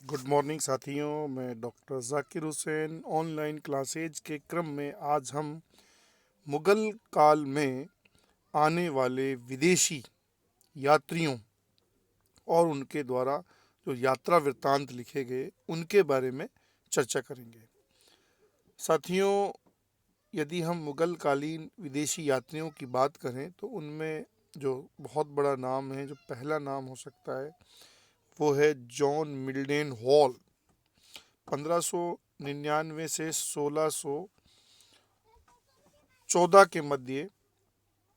Good morning साथियों, मैं doctor Zakir Hussain. Online classes के क्रम में आज हम मुगल काल में आने वाले विदेशी यात्रियों और उनके द्वारा जो यात्रा वृत्तांत लिखे गए उनके बारे में चर्चा करेंगे। साथियों, यदि हम मुगल कालीन विदेशी यात्रियों की बात करें तो उनमें जो बहुत बड़ा नाम है, जो पहला नाम हो सकता है, वो है जॉन मिल्डेन हॉल। 1599 से 1614 के मध्य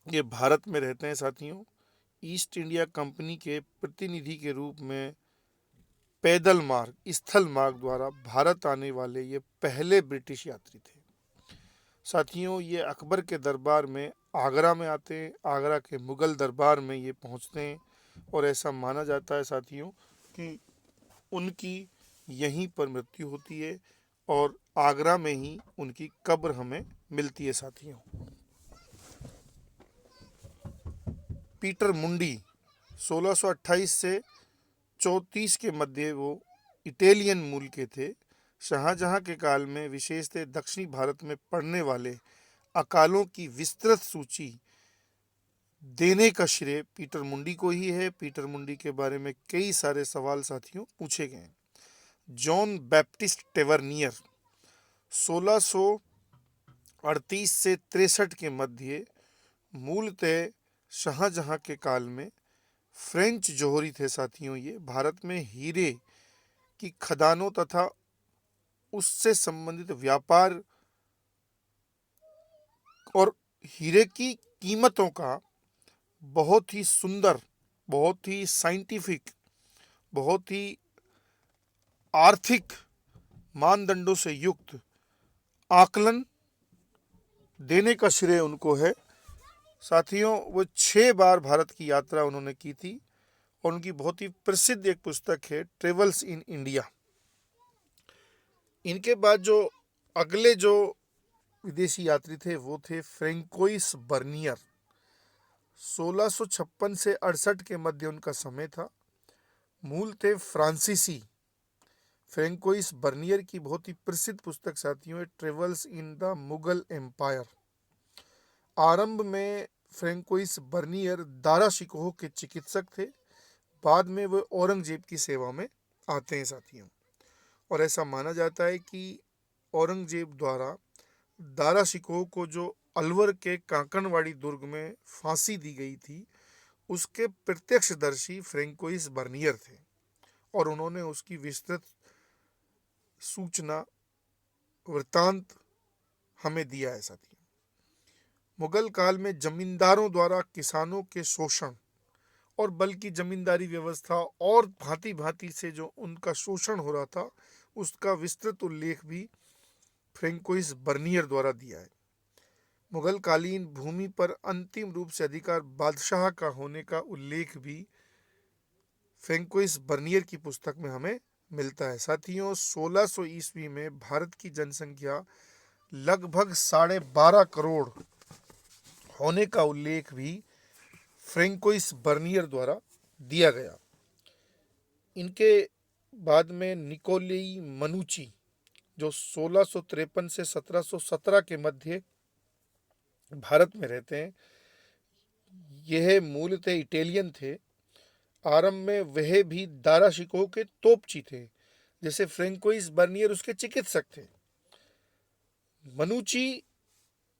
ये भारत में रहते हैं। साथियों, ईस्ट इंडिया कंपनी के प्रतिनिधि के रूप में पैदल मार्ग, स्थल मार्ग द्वारा भारत आने वाले ये पहले ब्रिटिश यात्री थे। साथियों, ये अकबर के दरबार में आगरा में आते हैं, आगरा के मुगल दरबार में ये पहुंचते हैं और ऐसा माना जाता है साथियों कि उनकी यहीं पर मृत्यु होती है और आगरा में ही उनकी कब्र हमें मिलती है। साथियों, पीटर मुंडी 1628 से 34 के मध्य वो इटालियन मूल के थे। शाहजहां के काल में विशेषतः दक्षिणी भारत में पड़ने वाले अकालों की विस्तृत सूची देने का श्रेय पीटर मुंडी को ही है। पीटर मुंडी के बारे में कई सारे सवाल साथियों पूछे गए हैं। जॉन बैप्टिस्ट टेवर्नियर 1638 से 63 के मध्य मूलतः शाहजहां के काल में फ्रेंच जोहरी थे। साथियों, ये भारत में हीरे की खदानों तथा उससे संबंधित व्यापार और हीरे की कीमतों का बहुत ही सुंदर, बहुत ही साइंटिफिक, बहुत ही आर्थिक मानदंडों से युक्त आकलन देने का श्रेय उनको है। साथियों, वो 6 बार भारत की यात्रा उन्होंने की थी और उनकी बहुत ही प्रसिद्ध एक पुस्तक है ट्रेवल्स इन इंडिया। इनके बाद जो अगले जो विदेशी यात्री थे वो थे फ्रेंकोइस बर्नियर। 1656 से 68 के मध्य उनका समय था। मूल थे फ्रांसीसी। फ्रेंकोइस बर्नियर की बहुत ही प्रसिद्ध पुस्तक साथियों है travels in the Mughal empire. आरंभ में फ्रेंकोइस बर्नियर दारा शिकोह के चिकित्सक थे। बाद में वे औरंगजेब की सेवा में आते हैं साथियों, और ऐसा माना जाता है कि औरंगजेब द्वारा दारा शिकोह को जो अलवर के कांकणवाड़ी दुर्ग में फांसी दी गई थी, उसके प्रत्यक्षदर्शी फ्रेंकोइस बर्नियर थे और उन्होंने उसकी विस्तृत सूचना वृत्तांत हमें दिया है साथियों। मुगल काल में जमींदारों द्वारा किसानों के शोषण और बल्कि जमींदारी व्यवस्था और भांति भांति से जो उनका शोषण हो रहा था, उसका विस्तृत उल्लेख भी फ्रेंकोइस बर्नियर द्वारा दिया है। मुगल कालीन भूमि पर अंतिम रूप से अधिकार बादशाह का होने का उल्लेख भी फ्रेंकोइस बर्नियर की पुस्तक में हमें मिलता है। साथियों, 1600 ईस्वी में भारत की जनसंख्या लगभग 12.5 करोड़ होने का उल्लेख भी फ्रेंकोइस बर्नियर द्वारा दिया गया। इनके बाद में निकोलाई मनुची जो 1653 से 1717 के मध्य भारत में रहते हैं, यह मूलतः इटालियन थे। आरंभ में वह भी दारा शिकोह के तोपची थे, जैसे फ्रेंकोइस बर्नियर उसके चिकित्सक थे। मनुची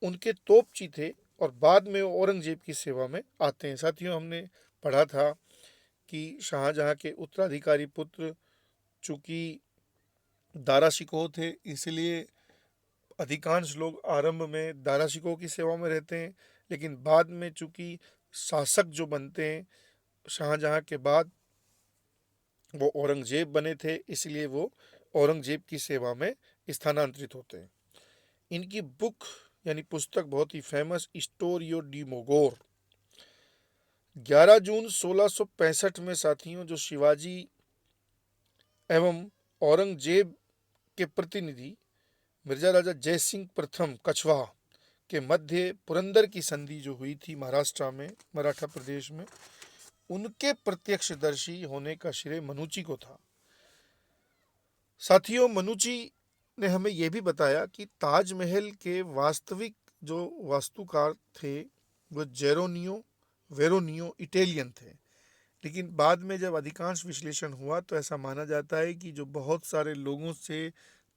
उनके तोपची थे और बाद में औरंगजेब की सेवा में आते हैं। साथियों, हमने पढ़ा था कि शाहजहां के उत्तराधिकारी पुत्र चूंकि दारा शिकोह थे, इसलिए अधिकांश लोग आरंभ में दारा शिकोह की सेवा में रहते हैं, लेकिन बाद में चूंकि शासक जो बनते हैं शाहजहां के बाद, वो औरंगजेब बने थे, इसलिए वो औरंगजेब की सेवा में स्थानांतरित होते हैं। इनकी बुक यानी पुस्तक बहुत ही फेमस स्टोरियो डी मोगोर 11 जून 1665 में साथियों, जो शिवाजी एवं औरंगजेब के प्रतिनिधि मिर्जा राजा जय सिंह प्रथम कछवाहा के मध्य पुरंदर की संधि जो हुई थी महाराष्ट्र में, मराठा प्रदेश में, उनके प्रत्यक्षदर्शी होने का श्रेय मनुची को था। साथियों, मनुची ने हमें यह भी बताया कि ताजमहल के वास्तविक जो वास्तुकार थे वो जेरोनियो वेरोनियो इटालियन थे। लेकिन बाद में जब अधिकांश विश्लेषण हुआ तो ऐसा माना जाता है कि जो बहुत सारे लोगों से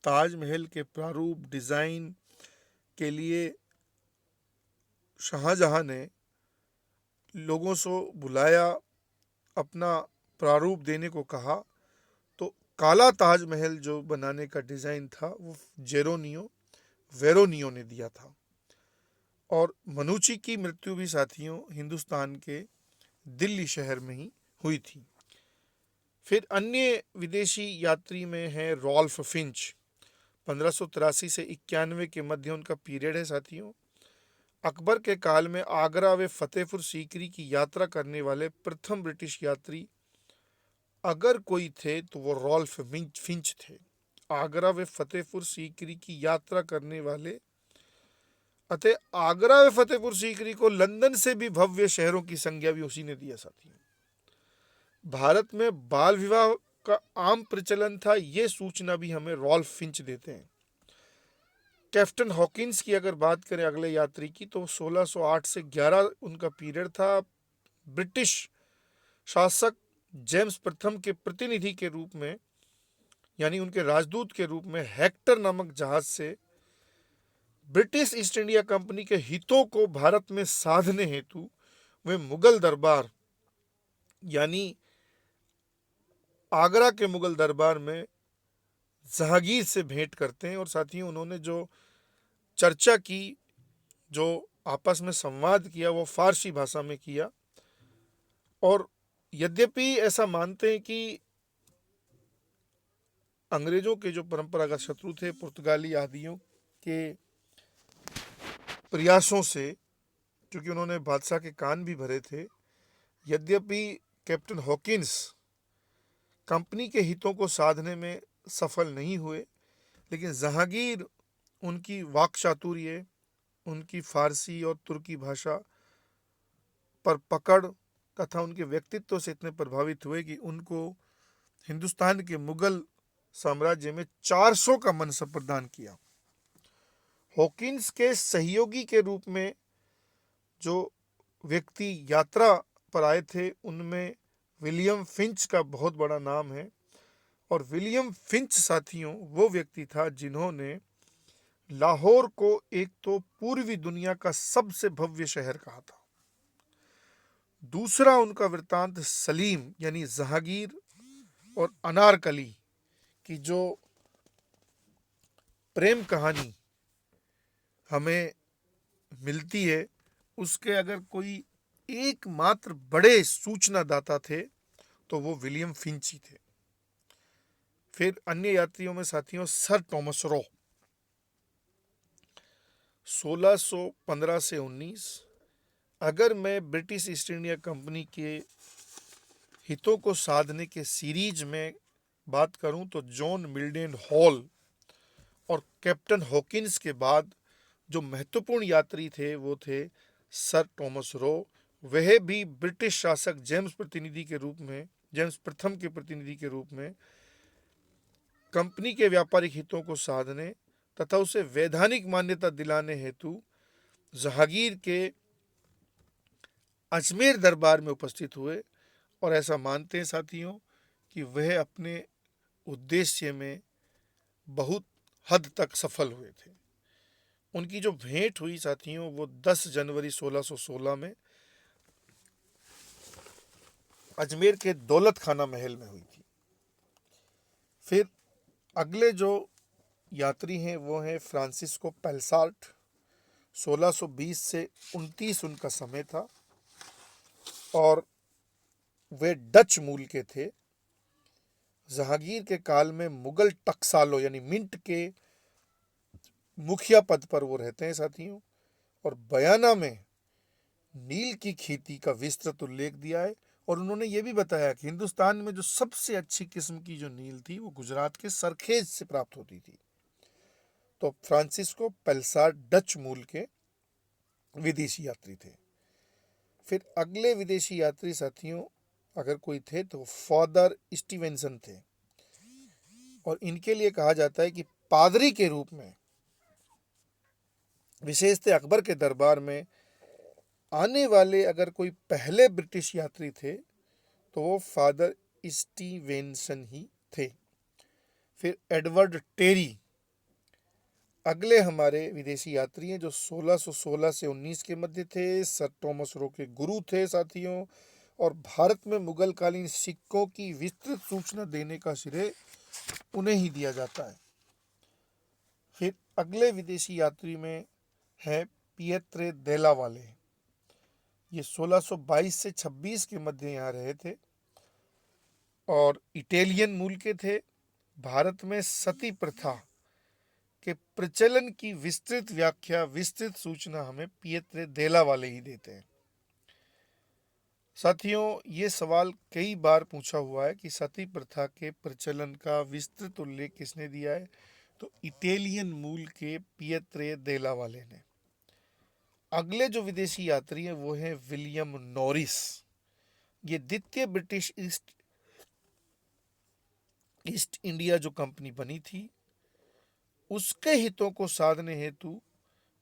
ताजमहल के प्रारूप डिज़ाइन के लिए शाहजहां ने लोगों से बुलाया, अपना प्रारूप देने को कहा, तो काला ताजमहल जो बनाने का डिज़ाइन था वो जेरोनियो वेरोनियो ने दिया था। और मनुची की मृत्यु भी साथियों हिंदुस्तान के दिल्ली शहर में ही हुई थी। फिर अन्य विदेशी यात्री में है रॉल्फ फिंच। 1583 से 91 के मध्य उनका पीरियड है साथियों। अकबर के काल में आगरा व फतेहपुर सीकरी की यात्रा करने वाले प्रथम ब्रिटिश यात्री अगर कोई थे तो वो रॉल्फ फिंच थे। आगरा व फतेहपुर सीकरी की यात्रा करने वाले, अतः आगरा व फतेहपुर सीकरी को लंदन से भी भव्य शहरों की संज्ञा भी उसी ने दिया साथियों। भारत में बाल विवाह का आम प्रचलन था, ये सूचना भी हमें रॉल्फ फिंच देते हैं। कैप्टन हॉकिंस की अगर बात करें अगले यात्री की, तो 1608 से 11 उनका पीरियड था। ब्रिटिश शासक जेम्स प्रथम के प्रतिनिधि के रूप में, यानी उनके राजदूत के रूप में हेक्टर नामक जहाज से ब्रिटिश ईस्ट इंडिया कंपनी के हितों को भारत में साधने हेतु वे मुगल दरबार यानी आगरा के मुगल दरबार में जहांगीर से भेंट करते हैं। और साथियों उन्होंने जो चर्चा की, जो आपस में संवाद किया, वो फारसी भाषा में किया। और यद्यपि ऐसा मानते हैं कि अंग्रेजों के जो परंपरागत शत्रु थे पुर्तगाली आदियों के प्रयासों से, क्योंकि उन्होंने बादशाह के कान भी भरे थे, यद्यपि कैप्टन हॉकिंस कंपनी के हितों को साधने में सफल नहीं हुए, लेकिन जहांगीर उनकी वाक्चातुर्य, उनकी फारसी और तुर्की भाषा पर पकड़ तथा उनके व्यक्तित्व से इतने प्रभावित हुए कि उनको हिंदुस्तान के मुगल साम्राज्य में 400 का मनसब प्रदान किया। हॉकिंस के सहयोगी के रूप में जो व्यक्ति यात्रा पर आए थे उनमें विलियम फिंच का बहुत बड़ा नाम है। और विलियम फिंच साथियों वो व्यक्ति था जिन्होंने लाहौर को एक तो पूर्वी दुनिया का सबसे भव्य शहर कहा था। दूसरा उनका वृत्तांत सलीम यानी जहांगीर और अनारकली की जो प्रेम कहानी हमें मिलती है, उसके अगर कोई एकमात्र बड़े सूचनादाता थे तो वो विलियम फिंच ही थे। फिर अन्य यात्रियों में साथियों सर टॉमस रो 1615 से 19। अगर मैं ब्रिटिश ईस्ट इंडिया कंपनी के हितों को साधने के सीरीज में बात करूं तो जॉन मिल्डेन हॉल और कैप्टन हॉकिंस के बाद जो महत्वपूर्ण यात्री थे वो थे सर टॉमस रो। वह भी ब्रिटिश शासक जेम्स प्रथम के प्रतिनिधि के रूप में कंपनी के व्यापारिक हितों को साधने तथा उसे वैधानिक मान्यता दिलाने हेतु जहांगीर के अजमेर दरबार में उपस्थित हुए। और ऐसा मानते हैं साथियों कि वह अपने उद्देश्य में बहुत हद तक सफल हुए थे। उनकी जो भेंट हुई साथियों वो 10 जनवरी 1616 में अजमेर के दौलत खाना महल में हुई थी। फिर अगले जो यात्री हैं वो हैं फ्रांसिस्को पेलसार्ट। 1620 से 29 उनका समय था और वे डच मूल के थे। जहांगीर के काल में मुगल टकसालों यानी मिंट के मुखिया पद पर वो रहते हैं साथियों। और बयाना में नील की खेती का विस्तृत उल्लेख दिया है। और उन्होंने ये भी बताया कि हिंदुस्तान में जो सबसे अच्छी किस्म की जो नील थी वो गुजरात के सरखेज से प्राप्त होती थी। तो फ्रांसिस्को पेलसार्ट डच मूल के विदेशी यात्री थे। फिर अगले विदेशी यात्री साथियों अगर कोई थे तो फादर स्टीवेंसन थे। और इनके लिए कहा जाता है कि पादरी के रूप में विशेषतः अकबर के दरबार में आने वाले अगर कोई पहले ब्रिटिश यात्री थे तो वो फादर स्टीवेंसन ही थे। फिर एडवर्ड टेरी अगले हमारे विदेशी यात्री हैं जो 1616 से 19 के मध्य थे। सर टॉमस रो के गुरु थे साथियों, और भारत में मुगल कालीन सिक्कों की विस्तृत सूचना देने का श्रेय उन्हें ही दिया जाता है। फिर अगले विदेशी यात्री में है पिएत्रे देला वाले। ये 1622 से 26 के मध्य यहाँ रहे थे और इटालियन मूल के थे। भारत में सती प्रथा के प्रचलन की विस्तृत व्याख्या, विस्तृत सूचना हमें पिएत्रे देला वाले ही देते हैं। साथियों, ये सवाल कई बार पूछा हुआ है कि सती प्रथा के प्रचलन का विस्तृत उल्लेख किसने दिया है, तो इटालियन मूल के पिएत्रे देला वाले ने। अगले जो विदेशी यात्री हैं वो हैं विलियम नॉरिस। ये द्वितीय ब्रिटिश ईस्ट इंडिया जो कंपनी बनी थी उसके हितों को साधने हेतु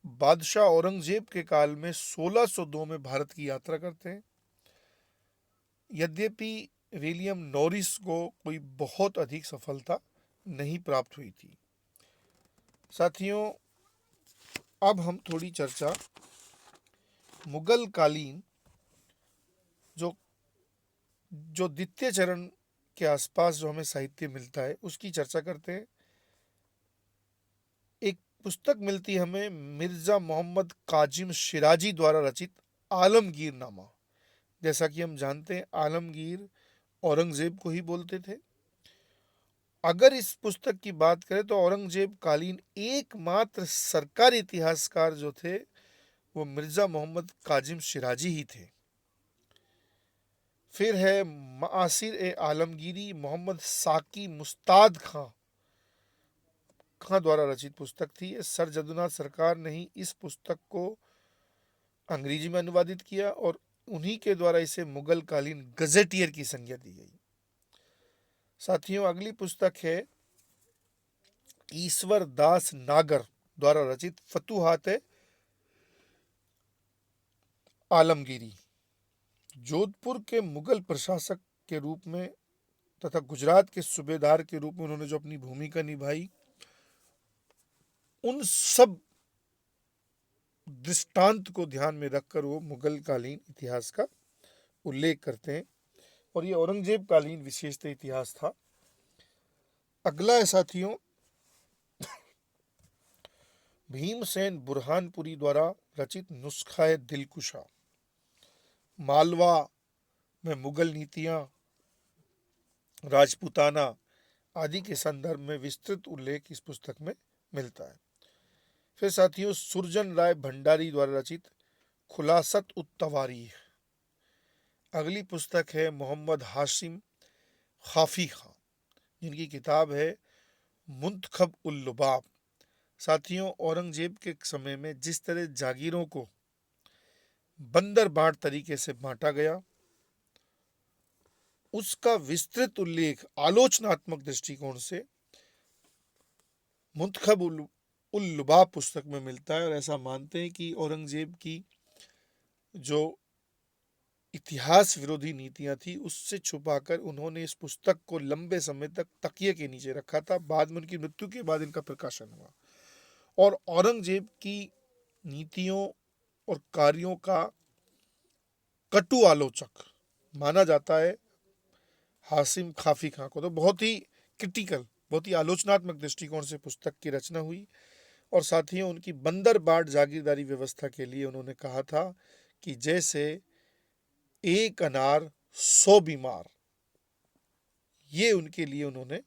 बादशाह औरंगजेब के काल में 1602 में भारत की यात्रा करते हैं। यद्यपि विलियम नॉरिस को कोई बहुत अधिक सफलता नहीं प्राप्त हुई थी। साथियों, अब हम थोड़ी चर्चा मुगल कालीन जो द्वितीय चरण के आसपास जो हमें साहित्य मिलता है उसकी चर्चा करते हैं। एक पुस्तक मिलती है हमें मिर्जा मोहम्मद काजिम शिराजी द्वारा रचित आलमगीर नामा। जैसा कि हम जानते हैं आलमगीर औरंगजेब को ही बोलते थे। अगर इस पुस्तक की बात करें तो औरंगजेब कालीन एकमात्र सरकारी इतिहासकार जो थे वो मिर्जा मोहम्मद काजिम शिराजी ही थे। फिर है मासिर ए आलमगीरी मोहम्मद साकी मुस्ताद खां द्वारा रचित पुस्तक थी। सर जदुनाथ सरकार ने ही इस पुस्तक को अंग्रेजी में अनुवादित किया और उन्हीं के द्वारा इसे मुगल कालीन गजेटियर की संज्ञा दी गई। साथियों, अगली पुस्तक है ईश्वर दास नागर द्वारा रचित फतुहात आलमगीरी। जोधपुर के मुगल प्रशासक के रूप में तथा गुजरात के सूबेदार के रूप में उन्होंने जो अपनी भूमिका निभाई उन सब दृष्टांत को ध्यान में रखकर वो मुगल कालीन इतिहास का उल्लेख करते हैं और ये औरंगजेब कालीन विशेषतः इतिहास था। अगला है साथियों भीमसेन बुरहानपुरी द्वारा रचित नुस्खा दिलकुशा। मालवा में मुगल नीतियां, राजपूताना आदि के संदर्भ में विस्तृत उल्लेख इस पुस्तक में मिलता है। फिर साथियों सुरजन राय भंडारी द्वारा रचित खुलासत उत तवारीख। अगली पुस्तक है मोहम्मद हाशिम खाफी खां जिनकी किताब है मुंतखब उल लुबाब। साथियों, औरंगजेब के समय में जिस तरह जागीरों को बंदर बांट तरीके से बांटा गया उसका विस्तृत उल्लेख आलोचनात्मक दृष्टिकोण से मुंतखब उल लुबाब पुस्तक में मिलता है और ऐसा मानते हैं कि औरंगजेब की जो इतिहास विरोधी नीतियां थी उससे छुपाकर उन्होंने इस पुस्तक को लंबे समय तक तकिए के नीचे रखा था। बाद में उनकी मृत्यु के बाद इनका प्रकाशन हुआ और औरंगजेब की नीतियों और कार्यों का कटु आलोचक माना जाता है हाशिम खाफी खां को। तो बहुत ही क्रिटिकल, बहुत ही आलोचनात्मक दृष्टिकोण से पुस्तक की रचना हुई और साथियों उनकी बंदर बाट जागीरदारी व्यवस्था के लिए उन्होंने कहा था कि जैसे एक अनार 100 बीमार, ये उनके लिए उन्होंने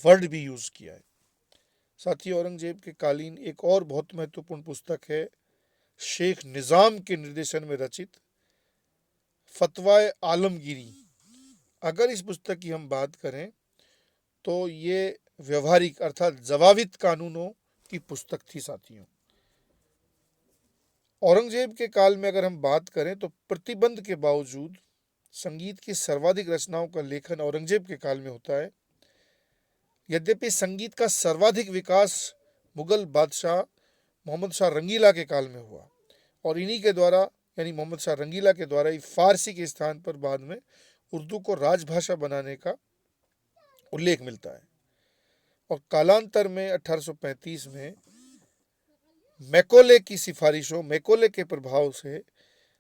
वर्ड भी यूज किया है। साथियों, औरंगजेब के कालीन एक और बहुत महत्वपूर्ण पुस्तक है शेख निजाम के निर्देशन में रचित फतवाए आलमगीरी। अगर इस पुस्तक की हम बात करें तो ये व्यवहारिक अर्थात जवाबित कानूनों की पुस्तक थी। साथियों, औरंगजेब के काल में अगर हम बात करें तो प्रतिबंध के बावजूद संगीत की सर्वाधिक रचनाओं का लेखन औरंगजेब के काल में होता है। यद्यपि संगीत का सर्वाधिक विकास मुगल बादशाह मोहम्मद शाह रंगीला के काल में हुआ और इन्हीं के द्वारा यानी मोहम्मद शाह रंगीला के द्वारा ही फारसी के स्थान पर बाद में उर्दू को राजभाषा बनाने का उल्लेख मिलता है। और कालांतर में 1835 में मैकोले के प्रभाव से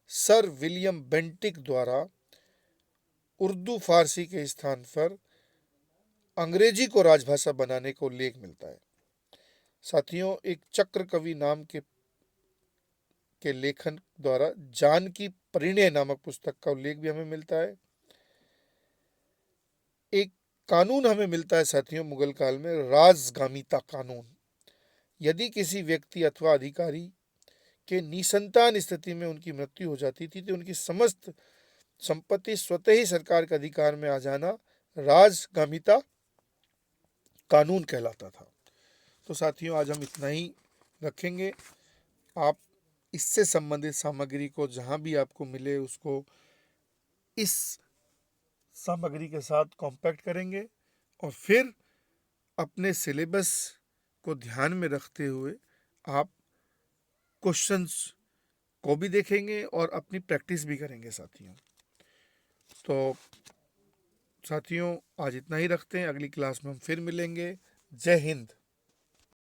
सर विलियम बेंटिक द्वारा उर्दू फारसी के स्थान पर अंग्रेजी को राजभाषा बनाने का उल्लेख मिलता है। साथियों, एक चक्र कवि नाम के लेखन द्वारा जानकी परिणय नामक पुस्तक का उल्लेख भी हमें मिलता है। एक कानून हमें मिलता है साथियों मुगल काल में, राजगामिता कानून। यदि किसी व्यक्ति अथवा अधिकारी के निसंतान स्थिति में उनकी मृत्यु हो जाती थी तो उनकी समस्त संपत्ति स्वतः ही सरकार के अधिकार में आ जाना राजगामिता कानून कहलाता था। तो साथियों, आज हम इतना ही रखेंगे। आप इससे संबंधित सामग्री को जहाँ भी आपको मिले उसको इस सामग्री के साथ कॉम्पैक्ट करेंगे और फिर अपने सिलेबस को ध्यान में रखते हुए आप क्वेश्चंस को भी देखेंगे और अपनी प्रैक्टिस भी करेंगे साथियों। तो साथियों, आज इतना ही रखते हैं, अगली क्लास में हम फिर मिलेंगे। जय हिंद।